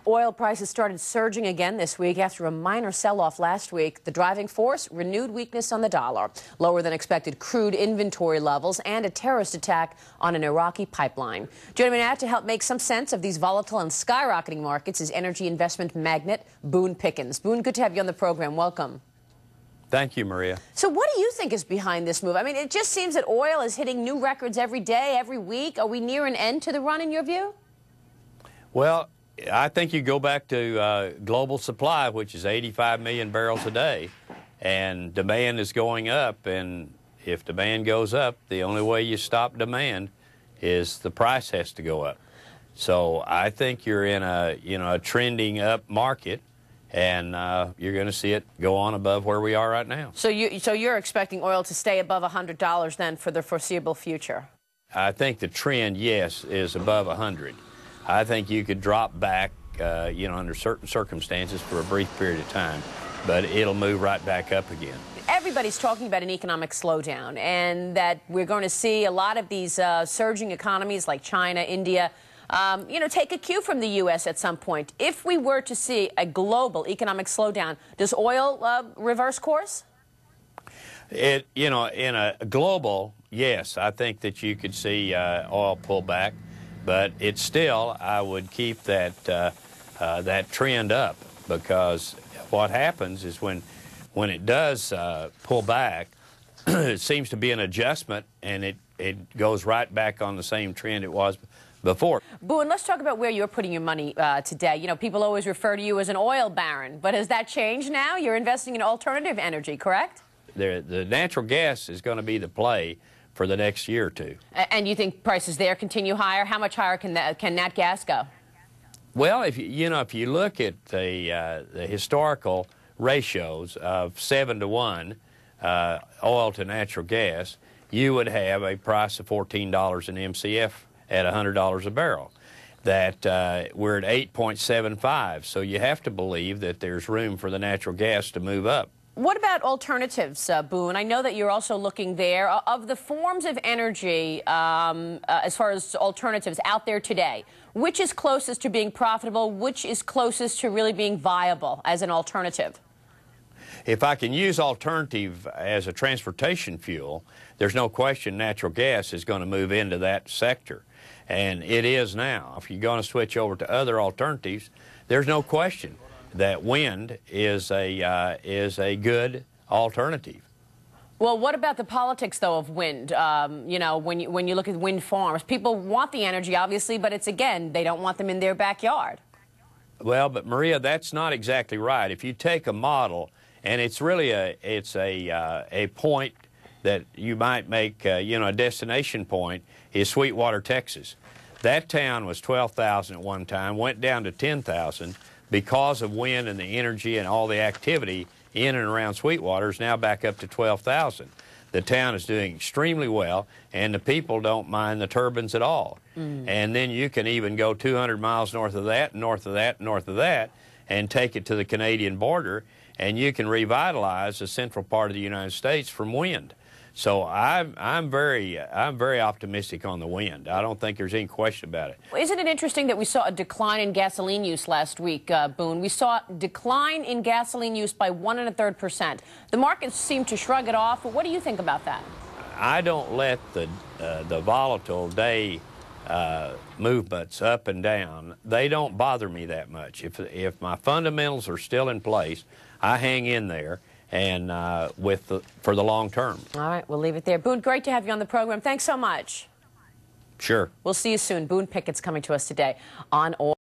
Oil prices started surging again this week after a minor sell-off last week. The driving force, renewed weakness on the dollar, lower than expected crude inventory levels, and a terrorist attack on an Iraqi pipeline. Joining me now to help make some sense of these volatile and skyrocketing markets is energy investment magnate Boone Pickens. Boone, good to have you on the program. Welcome. Thank you, Maria. So what do you think is behind this move? I mean, it just seems that oil is hitting new records every day, every week. Are we near an end to the run, in your view? Well, I think you go back to global supply, which is 85 million barrels a day, and demand is going up. And if demand goes up, the only way you stop demand is the price has to go up. So I think you're in a trending up market, and you're going to see it go on above where we are right now. So you're expecting oil to stay above $100 then for the foreseeable future? I think the trend, yes, is above 100. I think you could drop back, under certain circumstances for a brief period of time, but it'll move right back up again. Everybody's talking about an economic slowdown and that we're going to see a lot of these surging economies like China, India, take a cue from the U.S. at some point. If we were to see a global economic slowdown, does oil reverse course? In a global, yes, I think that you could see oil pull back. But it's still, I would keep that trend up, because what happens is when it does pull back, it seems to be an adjustment, and it goes right back on the same trend it was before. Boone, let's talk about where you're putting your money today. You know, people always refer to you as an oil baron, but has that changed now? You're investing in alternative energy, correct? The natural gas is going to be the play for the next year or two. And you think prices there continue higher? How much higher can nat gas go? Well, if you look at the historical ratios of 7 to 1 oil to natural gas, you would have a price of $14 an MCF at $100 a barrel. That we're at 8.75, so you have to believe that there's room for the natural gas to move up. What about alternatives, Boone? I know that you're also looking there. Of the forms of energy, as far as alternatives out there today, which is closest to being profitable? Which is closest to really being viable as an alternative? If I can use alternative as a transportation fuel, there's no question natural gas is going to move into that sector. And it is now. If you're going to switch over to other alternatives, there's no question that wind is a good alternative. Well, what about the politics, though, of wind? When you look at wind farms, people want the energy, obviously, but it's, again, they don't want them in their backyard. Well, but Maria, that's not exactly right. If you take a model, and it's really a point that you might make, a destination point, is Sweetwater, Texas. That town was 12,000 at one time, went down to 10,000. Because of wind and the energy and all the activity in and around Sweetwater is now back up to 12,000. The town is doing extremely well, and the people don't mind the turbines at all. And then you can even go 200 miles north of that, north of that, north of that, and take it to the Canadian border, and you can revitalize the central part of the United States from wind. So I'm very optimistic on the wind. I don't think there's any question about it. Isn't it interesting that we saw a decline in gasoline use last week, Boone? We saw a decline in gasoline use by 1.33%. The markets seem to shrug it off. But what do you think about that? I don't let the volatile day movements up and down. They don't bother me that much. If my fundamentals are still in place, I hang in there. And for the long term. All right, we'll leave it there. Boone, great to have you on the program. Thanks so much. Sure. We'll see you soon. Boone Pickens coming to us today on Oil.